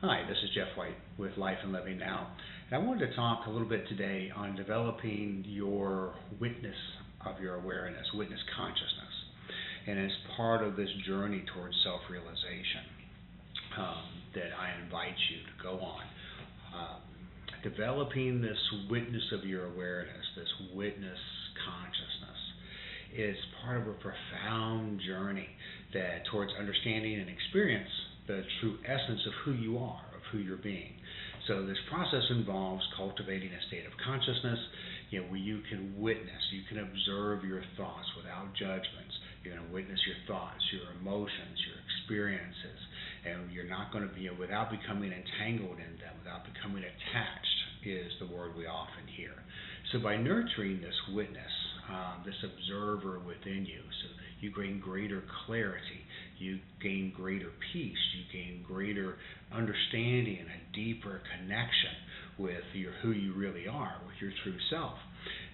Hi, this is Jeff White with Life and Living Now. And I wanted to talk a little bit today on developing your witness of your awareness, witness consciousness. And as part of this journey towards self-realization that I invite you to go on, developing this witness of your awareness, this witness consciousness, is part of a profound journey that towards understanding and experience the true essence of who you are, of who you're being. So this process involves cultivating a state of consciousness, where you can witness, you can observe your thoughts without judgments. You're going to witness your thoughts, your emotions, your experiences, and you're not going to be, without becoming entangled in them, without becoming attached, is the word we often hear. So by nurturing this witness, this observer within you, so you gain greater clarity, you gain greater peace, you gain greater understanding and a deeper connection with who you really are, with your true self.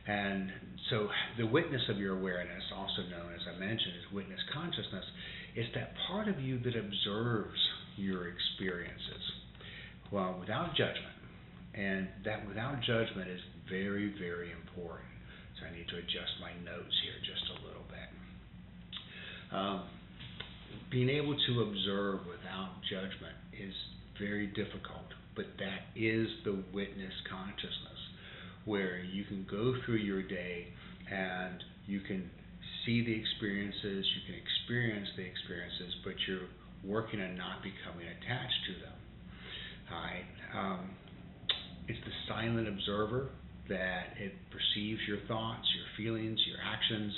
And so the witness of your awareness, also known, as I mentioned, as witness consciousness, is that part of you that observes your experiences, well, without judgment. And that without judgment is very, very important. So I need to adjust my notes here just a little bit. Being able to observe without judgment is very difficult, but that is the witness consciousness, where you can go through your day and you can see the experiences, you can experience the experiences, but you're working on not becoming attached to them. All right. It's the silent observer that it perceives your thoughts, your feelings, your actions,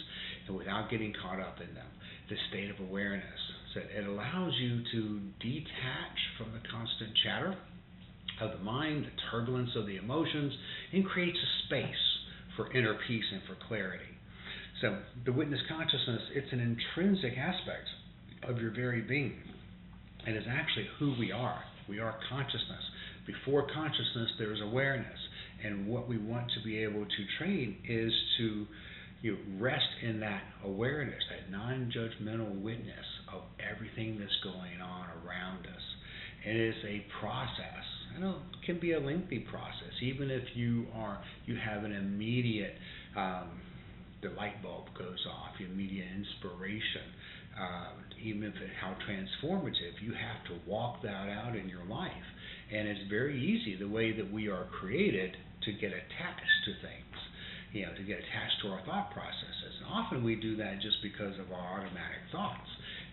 and without getting caught up in them. This state of awareness. So it allows you to detach from the constant chatter of the mind, the turbulence of the emotions, and creates a space for inner peace and for clarity. So the witness consciousness, it's an intrinsic aspect of your very being. It is actually who we are. We are consciousness. Before consciousness, there is awareness. And what we want to be able to train is to rest in that awareness, that non-judgmental witness of everything that's going on around us. It is a process. I know it can be a lengthy process, even if you have an immediate, the light bulb goes off, immediate inspiration. Even if how transformative, you have to walk that out in your life. And it's very easy, the way that we are created, to get attached to things, to get attached to our thought processes. And often we do that just because of our automatic thoughts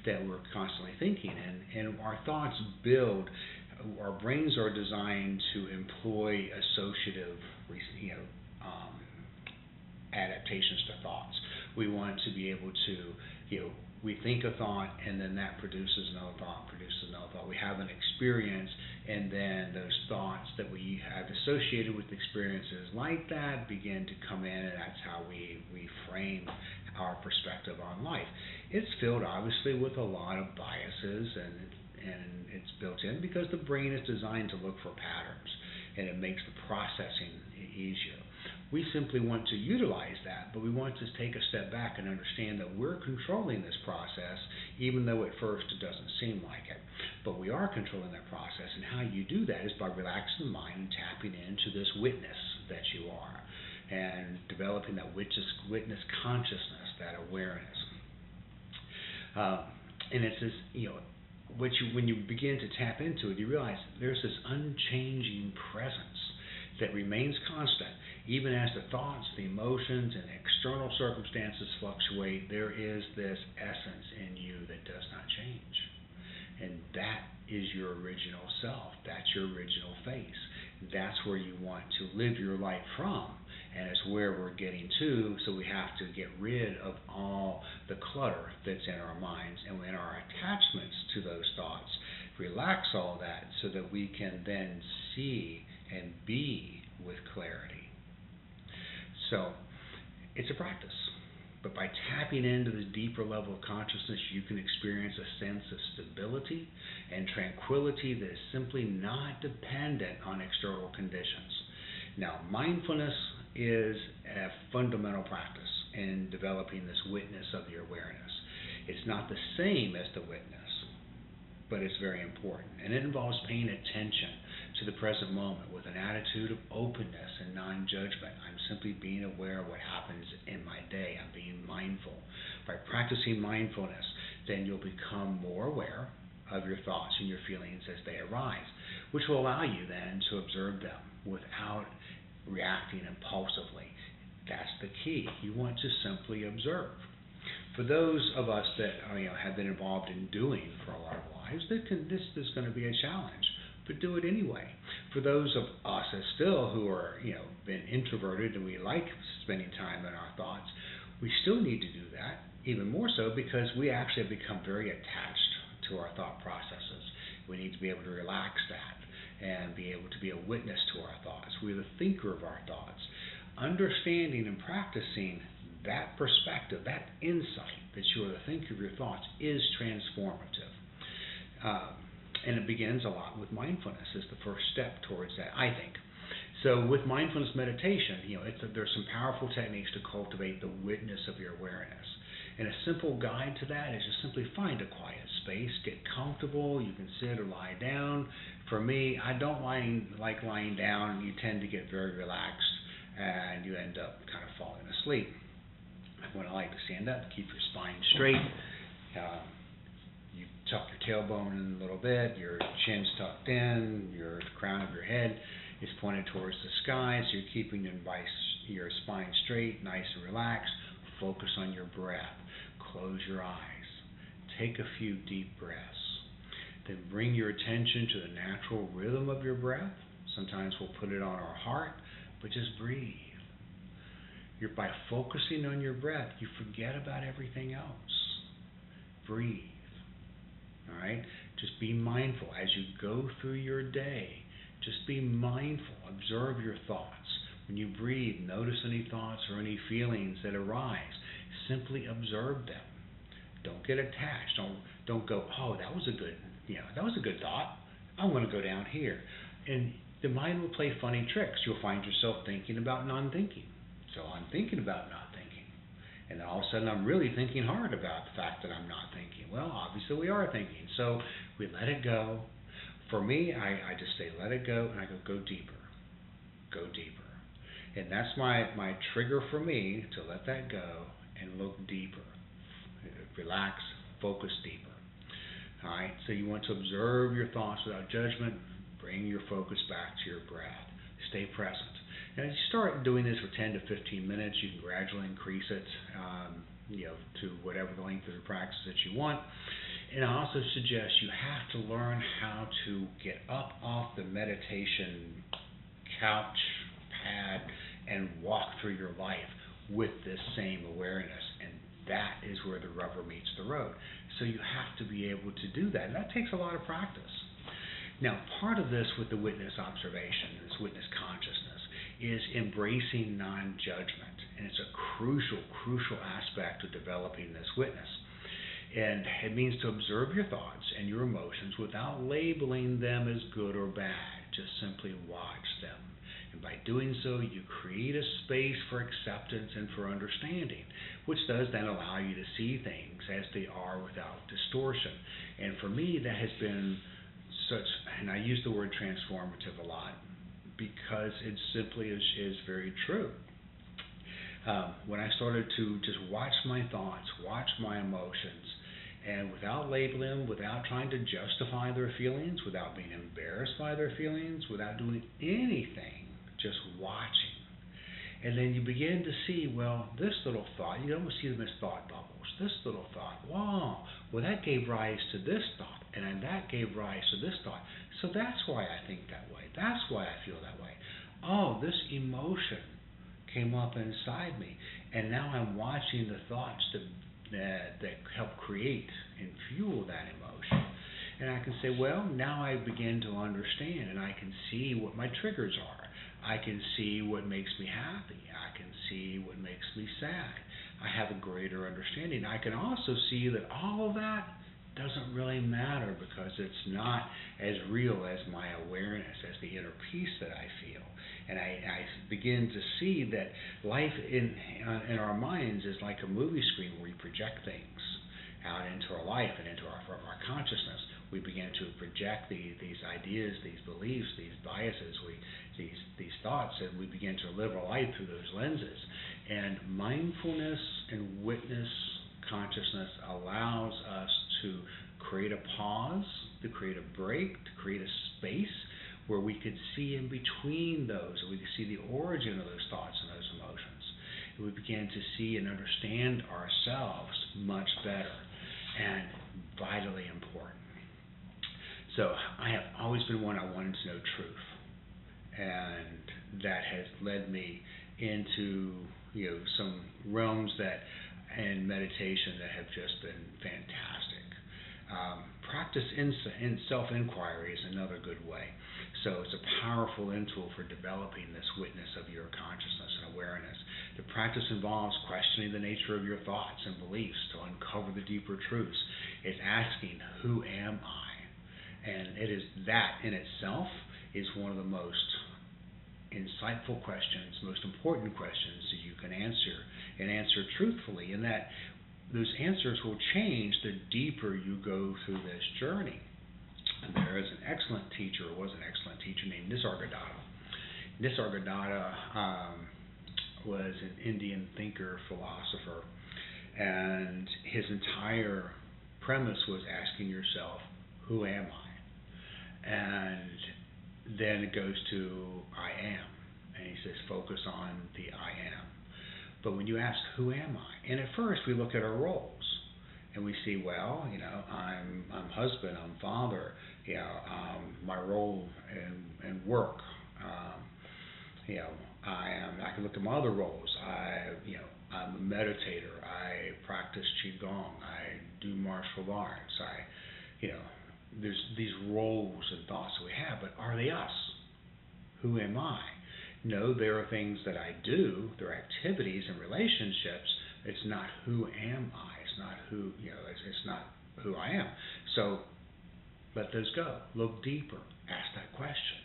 that we're constantly thinking. And our thoughts build, our brains are designed to employ associative, adaptations to thoughts. We want to be able to, we think a thought, and then that produces another thought, We have an experience, and then those thoughts that we have associated with experiences like that begin to come in, and that's how we frame our perspective on life. It's filled, obviously, with a lot of biases, and it's built in because the brain is designed to look for patterns, and it makes the processing easier. We simply want to utilize that, but we want to take a step back and understand that we're controlling this process, even though at first it doesn't seem like it. But we are controlling that process, and how you do that is by relaxing the mind and tapping into this witness that you are, and developing that witness consciousness, that awareness. And it's this, when you begin to tap into it, you realize there's this unchanging presence that remains constant. Even as the thoughts, the emotions, and external circumstances fluctuate, there is this essence in you that does not change. And that is your original self. That's your original face. That's where you want to live your life from. And it's where we're getting to, so we have to get rid of all the clutter that's in our minds and in our attachments to those thoughts. Relax all that so that we can then see and be with clarity. So it's a practice, but by tapping into this deeper level of consciousness, you can experience a sense of stability and tranquility that is simply not dependent on external conditions. Now, mindfulness is a fundamental practice in developing this witness of your awareness. It's not the same as the witness, but it's very important. And it involves paying attention to the present moment with an attitude of openness and non-judgment. I'm simply being aware of what happens in my day. I'm being mindful. By practicing mindfulness, then you'll become more aware of your thoughts and your feelings as they arise, which will allow you then to observe them without reacting impulsively. That's the key. You want to simply observe. For those of us that have been involved in doing for all our lives, this is going to be a challenge, but do it anyway. For those of us who are been introverted and we like spending time in our thoughts, we still need to do that, even more so because we actually have become very attached to our thought processes. We need to be able to relax that and be able to be a witness to our thoughts. We're the thinker of our thoughts. Understanding and practicing that perspective, that insight that you are the thinker of your thoughts is transformative. And it begins a lot with mindfulness as the first step towards that, I think. So with mindfulness meditation, there's some powerful techniques to cultivate the witness of your awareness. And a simple guide to that is just simply find a quiet space, get comfortable. You can sit or lie down. For me, I don't like lying down. You tend to get very relaxed and you end up kind of falling asleep. When I like to stand up, keep your spine straight. You tuck your tailbone in a little bit, your chin's tucked in, your crown of your head is pointed towards the sky, so you're keeping your spine straight, nice and relaxed. Focus on your breath. Close your eyes. Take a few deep breaths. Then bring your attention to the natural rhythm of your breath. Sometimes we'll put it on our heart, but just breathe. By focusing on your breath, you forget about everything else. Breathe. All right? Just be mindful as you go through your day. Just be mindful. Observe your thoughts. When you breathe, notice any thoughts or any feelings that arise. Simply observe them. Don't get attached. Don't go, oh, that was a good thought. I'm going to go down here. And the mind will play funny tricks. You'll find yourself thinking about non-thinking. So I'm thinking about not thinking. And then all of a sudden I'm really thinking hard about the fact that I'm not thinking. Well, obviously we are thinking. So we let it go. For me, I just say let it go, and I go deeper. Go deeper. And that's my trigger for me to let that go and look deeper. Relax, focus deeper. All right, so you want to observe your thoughts without judgment. Bring your focus back to your breath. Stay present. Now, as you start doing this for 10 to 15 minutes, you can gradually increase it, to whatever the length of the practice that you want. And I also suggest you have to learn how to get up off the meditation couch, pad, and walk through your life with this same awareness. And that is where the rubber meets the road. So you have to be able to do that. And that takes a lot of practice. Now, part of this with the witness observation, this witness consciousness, is embracing non-judgment. And it's a crucial aspect of developing this witness. And it means to observe your thoughts and your emotions without labeling them as good or bad. Just simply watch them. And by doing so, you create a space for acceptance and for understanding, which does then allow you to see things as they are without distortion. And for me, that has been such, and I use the word transformative a lot, because it simply is very true. When I started to just watch my thoughts, watch my emotions, and without labeling them, without trying to justify their feelings, without being embarrassed by their feelings, without doing anything, just watching. And then you begin to see, well, this little thought, you almost see them as thought bubbles. This little thought, wow, well, that gave rise to this thought, and then that gave rise to this thought. So that's why I think that way. That's why I feel that way. Oh, this emotion came up inside me, and now I'm watching the thoughts that help create and fuel that emotion. And I can say, well, now I begin to understand, and I can see what my triggers are. I can see what makes me happy. I can see what makes me sad. I have a greater understanding. I can also see that all of that doesn't really matter because it's not as real as my awareness, as the inner peace that I feel. And I begin to see that life in our minds is like a movie screen where we project things out into our life and into our consciousness. We begin to project these ideas, these beliefs, these biases, these thoughts, and we begin to live our life through those lenses. And mindfulness and witness consciousness allows us to create a pause, to create a break, to create a space where we could see in between those, and we could see the origin of those thoughts and those emotions. And we begin to see and understand ourselves much better, and vitally important. So I have always been one, I wanted to know truth, and that has led me into some realms and meditation that have just been fantastic. Practice in self-inquiry is another good way. So it's a powerful tool for developing this witness of your consciousness and awareness. The practice involves questioning the nature of your thoughts and beliefs to uncover the deeper truths. It's asking, who am I? And it is that in itself is one of the most insightful questions, most important questions that you can answer, and answer truthfully, in that those answers will change the deeper you go through this journey. And there is an excellent teacher, or was an excellent teacher, named Nisargadatta. Nisargadatta was an Indian thinker, philosopher, and his entire premise was asking yourself, who am I? And then it goes to I am, and he says focus on the I am. But when you ask who am I, and at first we look at our roles and we see, well, I'm husband, I'm father, my role in work, I can look at my other roles. I'm a meditator, I practice Qigong, I do martial arts, there's these roles and thoughts that we have, but are they us? Who am I? No, there are things that I do, there are activities and relationships. It's not who am I. It's not who, it's not who I am. So let those go. Look deeper. Ask that question.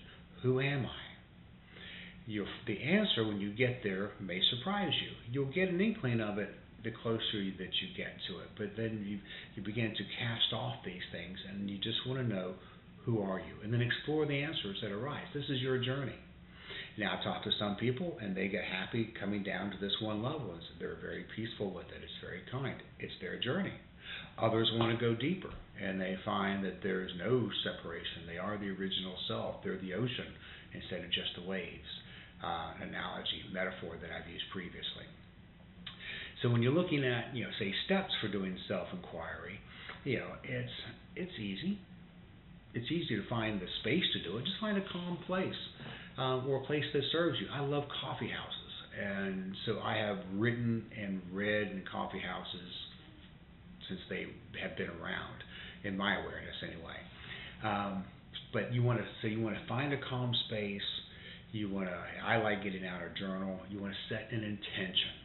Who am I? The answer, when you get there, may surprise you. You'll get an inkling of it the closer that you get to it. But then you begin to cast off these things, and you just want to know, who are you? And then explore the answers that arise. This is your journey. Now, I talk to some people, and they get happy coming down to this one level, and they're very peaceful with it. It's very kind. It's their journey. Others want to go deeper, and they find that there is no separation. They are the original self. They're the ocean instead of just the waves. Analogy, metaphor that I've used previously. So when you're looking at, say, steps for doing self-inquiry, it's easy. It's easy to find the space to do it. Just find a calm place or a place that serves you. I love coffee houses, and so I have written and read in coffee houses since they have been around, in my awareness anyway. But you want to find a calm space. I like getting out a journal. You want to set an intention.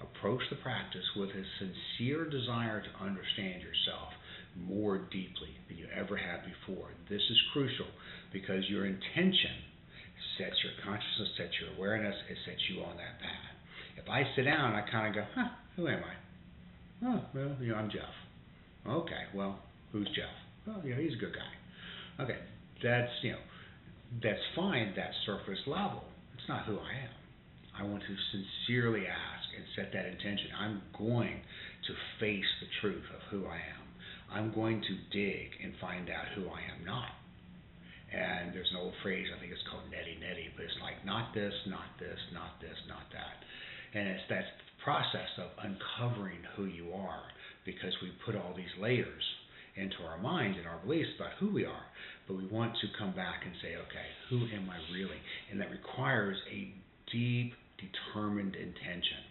Approach the practice with a sincere desire to understand yourself more deeply than you ever have before. This is crucial because your intention sets your consciousness, sets your awareness, it sets you on that path. If I sit down and I kind of go, who am I? Oh, well, I'm Jeff. Okay, well, who's Jeff? Oh, he's a good guy. Okay, that's fine, that surface level. It's not who I am. I want to sincerely ask and set that intention. I'm going to face the truth of who I am. I'm going to dig and find out who I am not. And there's an old phrase, I think it's called neti, but it's like not this, not this, not this, not that. And it's that process of uncovering who you are, because we put all these layers into our mind and our beliefs about who we are. But we want to come back and say, okay, who am I really? And that requires a deep, determined intention.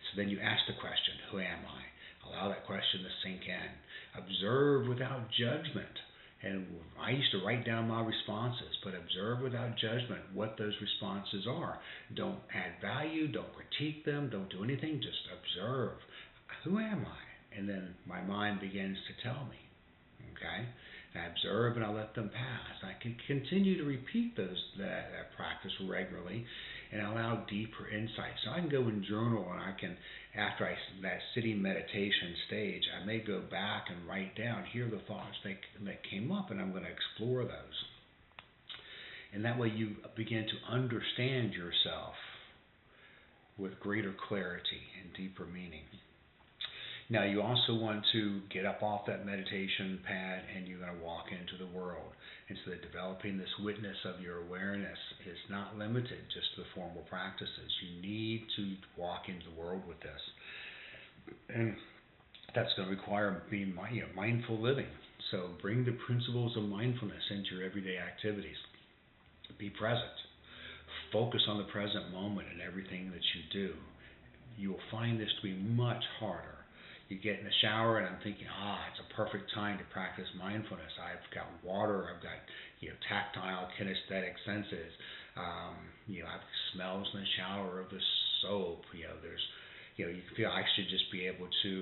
So then you ask the question, who am I? Allow that question to sink in. Observe without judgment. And I used to write down my responses, but observe without judgment what those responses are. Don't add value, don't critique them, don't do anything, just observe. Who am I? And then my mind begins to tell me. Okay? And I observe and I let them pass. I can continue to repeat that practice regularly and allow deeper insight. So I can go and journal, and I can, after that sitting meditation stage, I may go back and write down, here are the thoughts that came up, and I'm going to explore those. And that way you begin to understand yourself with greater clarity and deeper meaning. Now, you also want to get up off that meditation pad, and you're going to walk into the world. And so that developing this witness of your awareness is not limited just to the formal practices. You need to walk into the world with this. And that's going to require being mindful living. So bring the principles of mindfulness into your everyday activities. Be present. Focus on the present moment in everything that you do. You will find this to be much harder. You get in the shower, and I'm thinking, it's a perfect time to practice mindfulness. I've got water, I've got tactile, kinesthetic senses. I've smells in the shower of the soap. There's, you feel I should just be able to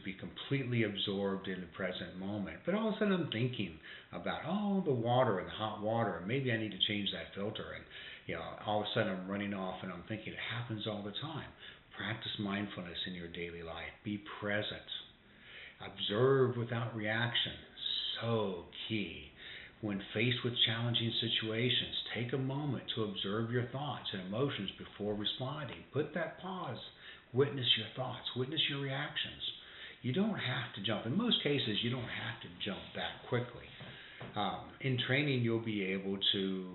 be completely absorbed in the present moment. But all of a sudden, I'm thinking about the water and the hot water, and maybe I need to change that filter. And all of a sudden, I'm running off, and I'm thinking it happens all the time. Practice mindfulness in your daily life. Be present. Observe without reaction. So key. When faced with challenging situations, take a moment to observe your thoughts and emotions before responding. Put that pause. Witness your thoughts. Witness your reactions. You don't have to jump. In most cases, you don't have to jump that quickly. In training, you'll be able to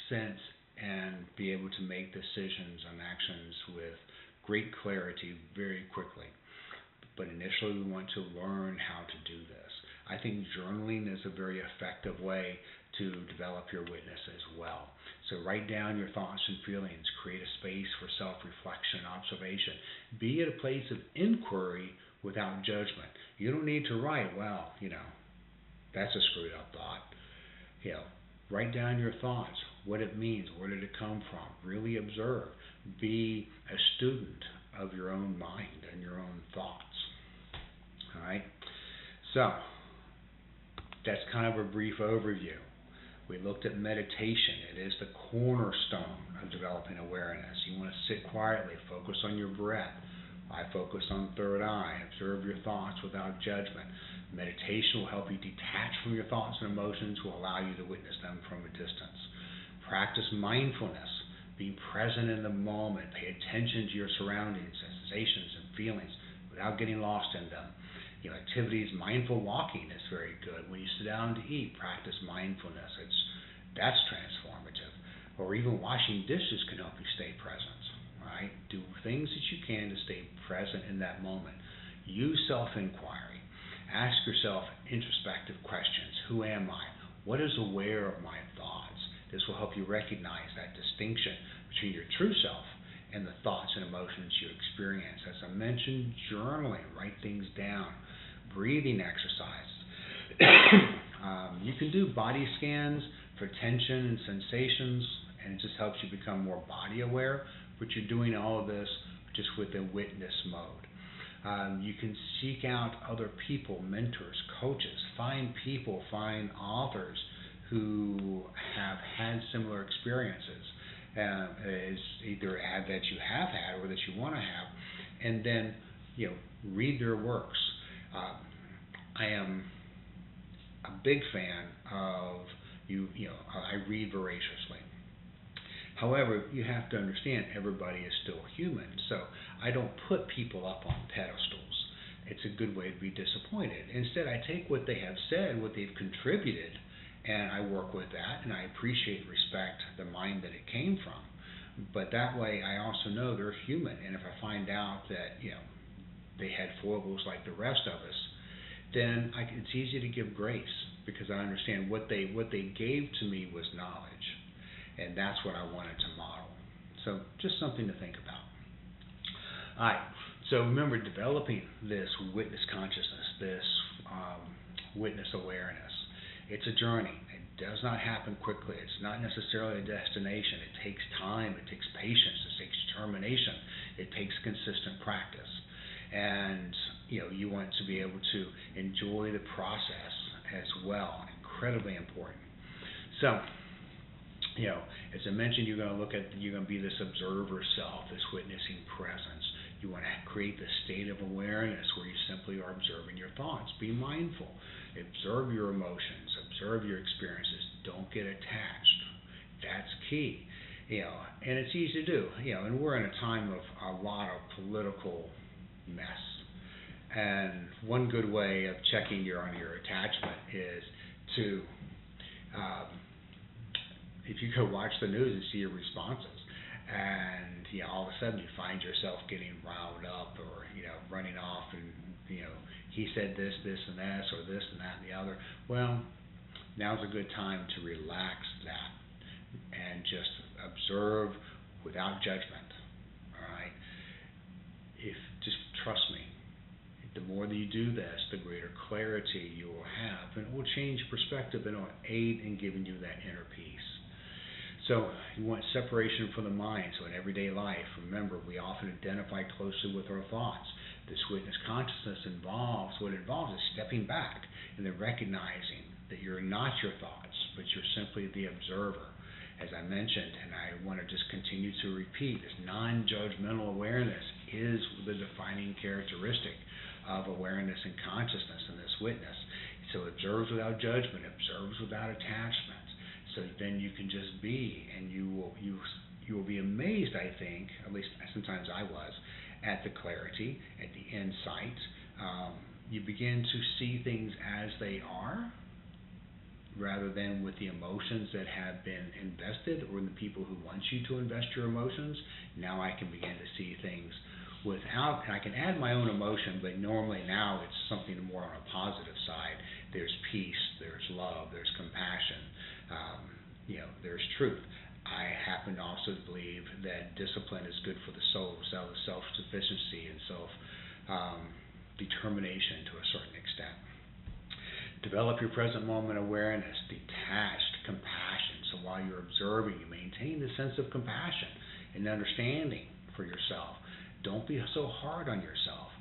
sense and be able to make decisions and actions with great clarity very quickly. But initially, we want to learn how to do this. I think journaling is a very effective way to develop your witness as well. So write down your thoughts and feelings. Create a space for self-reflection and observation. Be at a place of inquiry without judgment. You don't need to write, that's a screwed up thought. Write down your thoughts, what it means, where did it come from. Really observe. Be a student of your own mind and your own thoughts. All right? So, that's kind of a brief overview. We looked at meditation. It is the cornerstone of developing awareness. You want to sit quietly, focus on your breath. I focus on third eye. Observe your thoughts without judgment. Meditation will help you detach from your thoughts and emotions, will allow you to witness them from a distance. Practice mindfulness. Be present in the moment. Pay attention to your surroundings, sensations, and feelings without getting lost in them. Activities, mindful walking is very good. When you sit down to eat, practice mindfulness. That's transformative. Or even washing dishes can help you stay present. Right? Do things that you can to stay present in that moment. Use self-inquiry. Ask yourself introspective questions. Who am I? What is aware of my thoughts? This will help you recognize that distinction between your true self and the thoughts and emotions you experience. As I mentioned, journaling, write things down. Breathing exercises. You can do body scans for tension and sensations, and it just helps you become more body aware, but you're doing all of this just with a witness mode. You can seek out other people, mentors, coaches, find authors who have had similar experiences, either that you have had or that you want to have, and then read their works. I am a big fan of I read voraciously. However, you have to understand everybody is still human, so I don't put people up on pedestals. It's a good way to be disappointed. Instead, I take what they have said, what they've contributed, and I work with that, and I appreciate and respect the mind that it came from. But that way, I also know they're human, and if I find out that they had foibles like the rest of us, then it's easy to give grace because I understand what they gave to me was knowledge, and that's what I wanted to model. So just something to think about. All right. So remember, developing this witness consciousness, this witness awareness, it's a journey. It does not happen quickly. It's not necessarily a destination. It takes time. It takes patience. It takes determination. It takes consistent practice. And you want to be able to enjoy the process as well. Incredibly important. So, as I mentioned, you're going to be this observer self, this witnessing presence. You want to create this state of awareness where you simply are observing your thoughts. Be mindful. Observe your emotions. Observe your experiences. Don't get attached. That's key. And it's easy to do. And we're in a time of a lot of political mess. And one good way of checking on your attachment is to, if you go watch the news and see your responses, and all of a sudden you find yourself getting riled up, or running off, and he said this, and this, or this and that and the other. Well, now's a good time to relax that and just observe without judgment. All right. Just trust me. The more that you do this, the greater clarity you will have, and it will change perspective, and it will aid in giving you that inner peace. So you want separation from the mind. So in everyday life, remember, we often identify closely with our thoughts. This witness consciousness involves is stepping back and then recognizing that you're not your thoughts, but you're simply the observer. As I mentioned, and I want to just continue to repeat, this non-judgmental awareness is the defining characteristic of awareness and consciousness in this witness. So it observes without judgment, observes without attachment. So then you can just be, and you will be amazed, I think, at least sometimes I was, at the clarity, at the insight. You begin to see things as they are, rather than with the emotions that have been invested, or the people who want you to invest your emotions. Now I can begin to see things without, and I can add my own emotion, but normally now it's something more on a positive side. There's peace, there's love, there's compassion, there's truth. I happen to also believe that discipline is good for the soul, self-sufficiency and self-determination to a certain extent. Develop your present moment awareness, detached compassion. So while you're observing, you maintain the sense of compassion and understanding for yourself. Don't be so hard on yourself.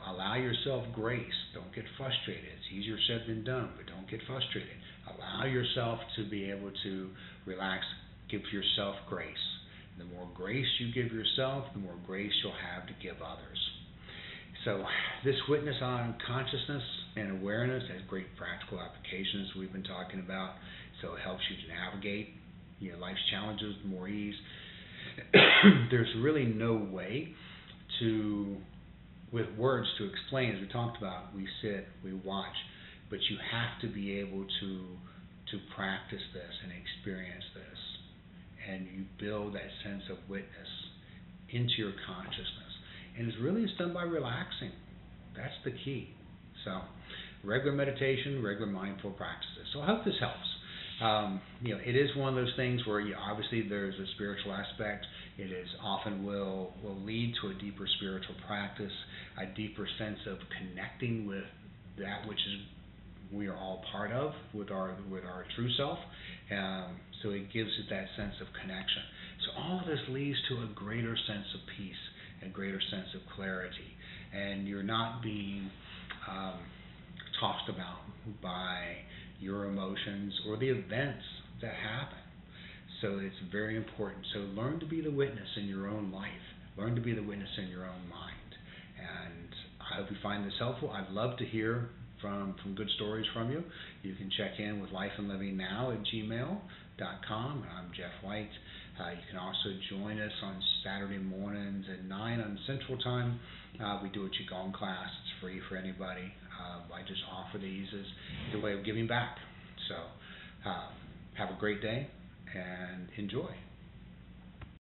Allow yourself grace. Don't get frustrated. It's easier said than done, but don't get frustrated. Allow yourself to be able to relax. Give yourself grace. The more grace you give yourself, the more grace you'll have to give others. So this witness on consciousness and awareness has great practical applications we've been talking about. So it helps you to navigate life's challenges with more ease. There's really no way with words to explain. As we talked about, we sit, we watch, but you have to be able to practice this and experience this, and you build that sense of witness into your consciousness. And it's done by relaxing. That's the key. So regular meditation, regular mindful practices. So I hope this helps. It is one of those things where obviously there's a spiritual aspect. It is often will lead to a deeper spiritual practice, a deeper sense of connecting with that which we are all part of, with our true self. So it gives it that sense of connection. So all of this leads to a greater sense of peace, a greater sense of clarity, and you're not being tossed about by your emotions or the events that happen. So it's very important. So learn to be the witness in your own life. Learn to be the witness in your own mind. And I hope you find this helpful. I'd love to hear from good stories from you. You can check in with lifeandlivingnow@gmail.com. I'm Jeff White. You can also join us on Saturday mornings at 9 on Central Time. We do a Qigong class. It's free for anybody. I just offer these as a way of giving back. So have a great day and enjoy.